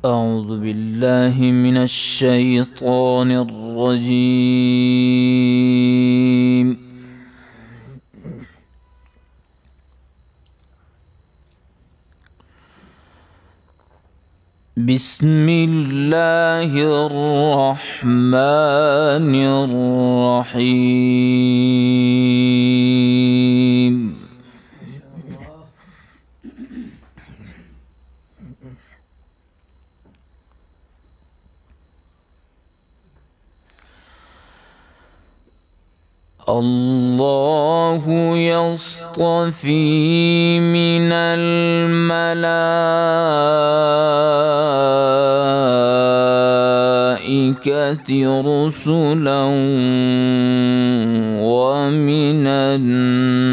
أعوذ بالله من الشيطان الرجيم. بسم الله الرحمن الرحيم. الله يصطفي من الملائكة رسلا ومن الناس.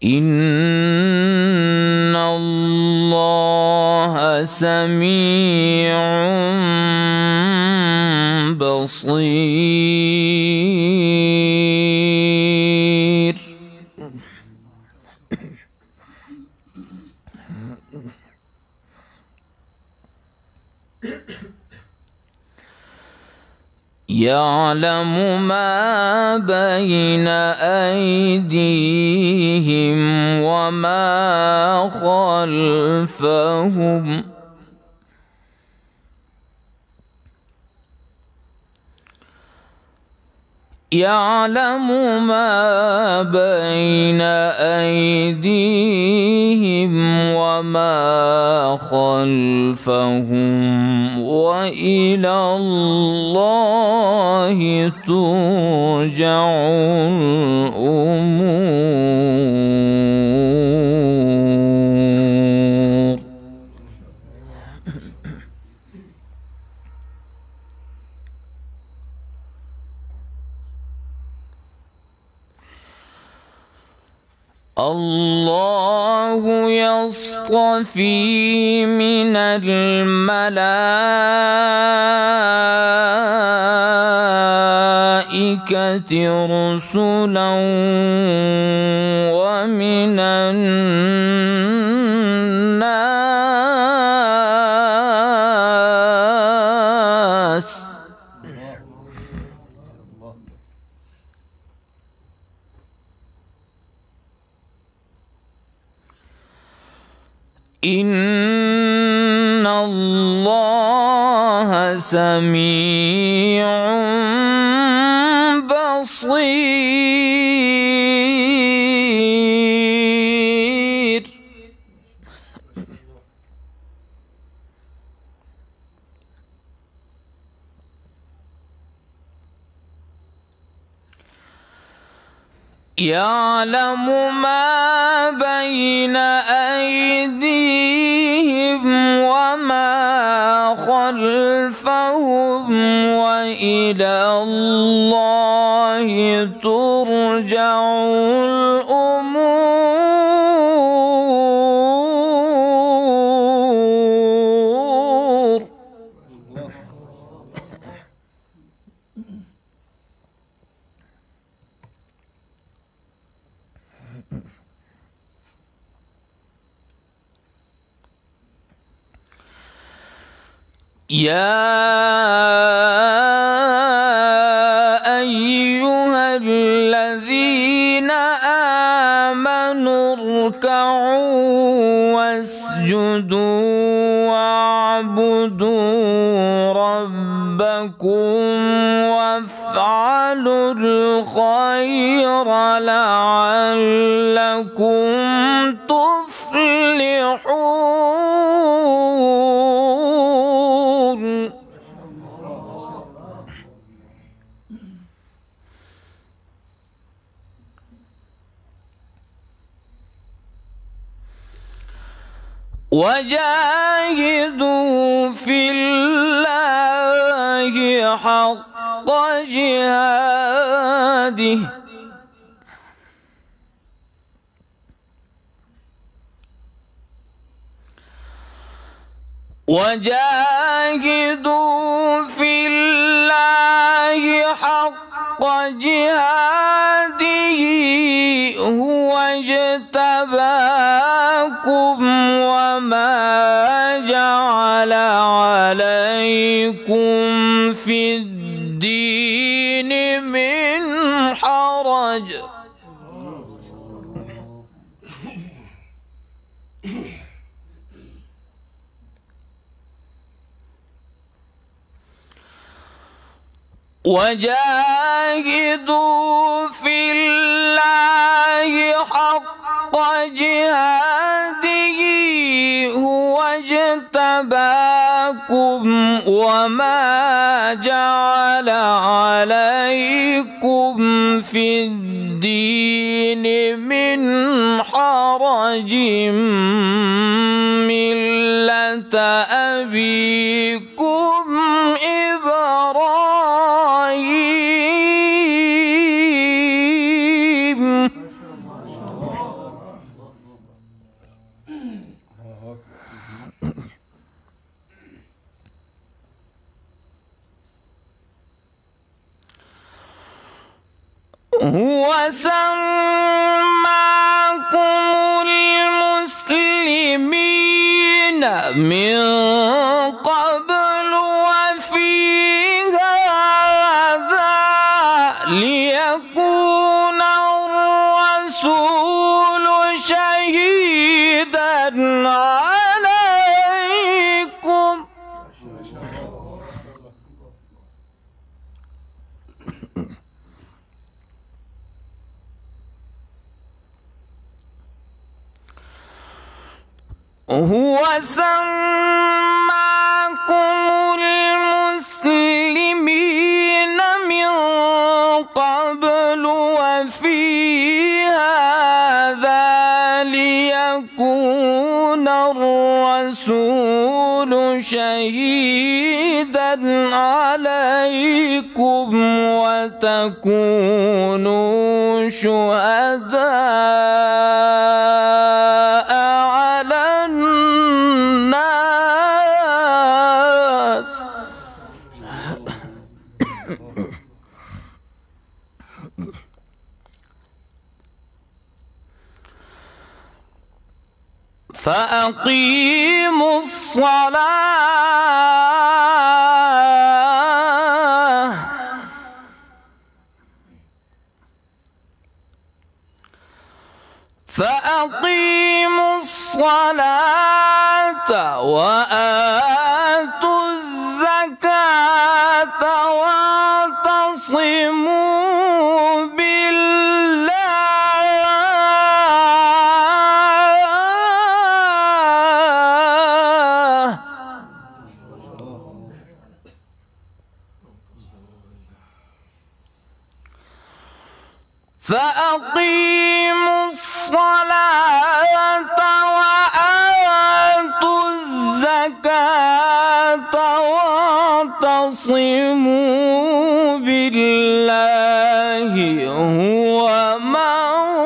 إن الله سميع بصير. يعلم ما بين أيديهم وما خلفهم يعلم ما بين أيديهم وما خلفهم وإلى الله ترجع الأمور. الله يصطفي من الملائكة رسلا ومن الناس. إن الله سميع بصير. يعلم ما بين أيديهم وما خلفهم وإلى الله ترجع الأمور. يا أيها الذين آمنوا اركعوا واسجدوا واعبدوا ربكم وافعلوا الخير لعلكم تفلحون. وجاهدوا في الله حق جهاده وجاهدوا في الله حق جهاده هو اجتباكم وما جعل عليكم في الدين من حرج وجاهدوا في الله حق جهاده هو اجتباكم وما جعل عليكم في الدين من حرج ملة أبيكم إبراهيم هو سماكم المسلمين من قبل وفي هذا ليكون الرسول شهيدا عليكم هو سماكم المسلمين من قبل وفي هذا ليكون الرسول شهيدا عليكم وتكونوا شهداء على الناس فأقيموا الصلاة وآتوا الزكاة واعتصموا بالله فأقيموا الصلاة وآتوا الزكاة واعتصموا بالله هو مولاكم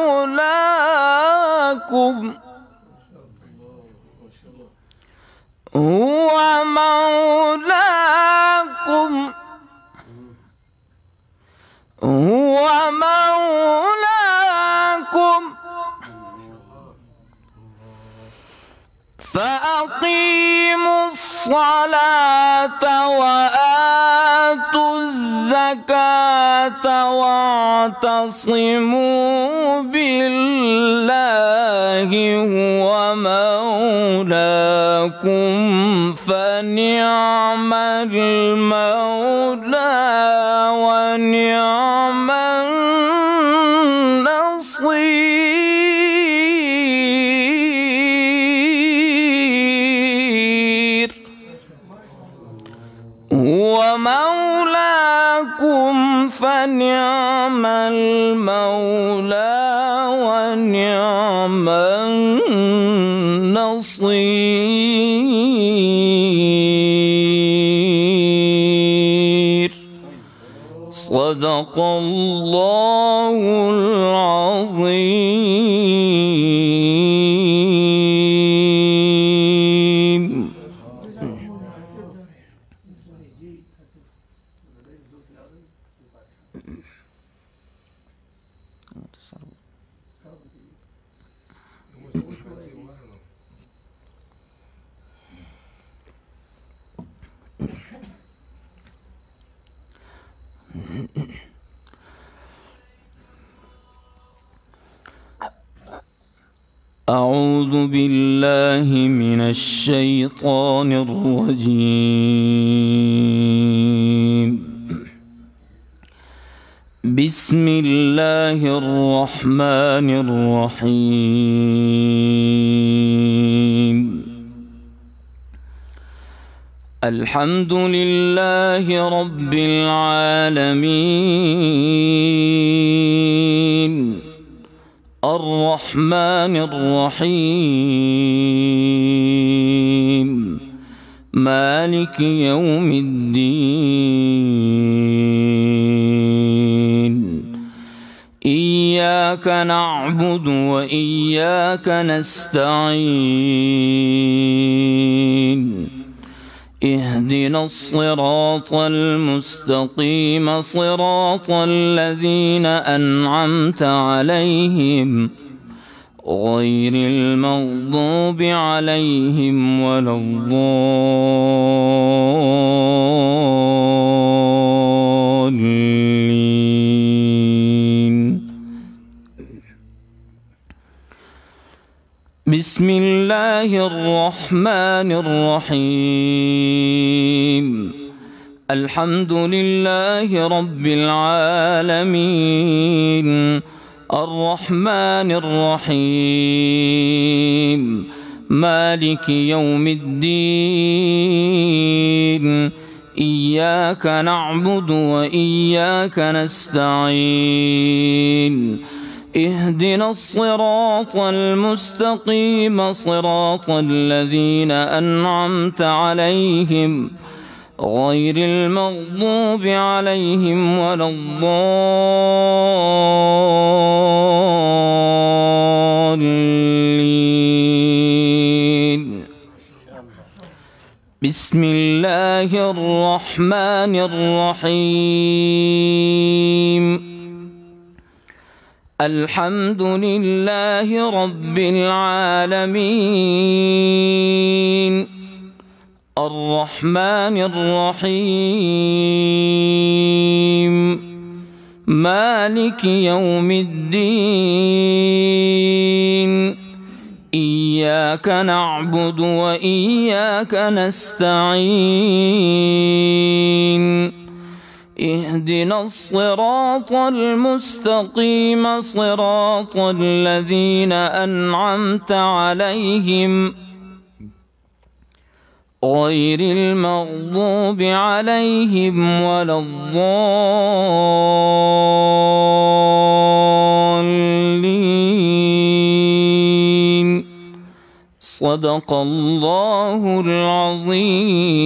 هو مولاكم فأقيموا الصلاة وآتوا الزكاة واعتصموا بالله هو مولاكم فنعم المولى ونعم النصير هو مولاكم فنعم المولى ونعم النصير صدق الله العظيم. أعوذ بالله من الشيطان الرجيم. بسم الله الرحمن الرحيم. الحمد لله رب العالمين الرحمن الرحيم مالك يوم الدين. إياك نعبد وإياك نستعين. اهدنا الصراط المستقيم صراط الذين أنعمت عليهم غير المغضوب عليهم ولا الضالين. بسم الله الرحمن الرحيم. الحمد لله رب العالمين الرحمن الرحيم مالك يوم الدين. إياك نعبد وإياك نستعين. اهدنا الصراط المستقيم صراط الذين أنعمت عليهم غير المغضوب عليهم ولا الضالين. بسم الله الرحمن الرحيم. الحمد لله رب العالمين الرحمن الرحيم مالك يوم الدين. إياك نعبد وإياك نستعين. اهدنا الصراط المستقيم صراط الذين أنعمت عليهم غير المغضوب عليهم ولا الضالين. صدق الله العظيم.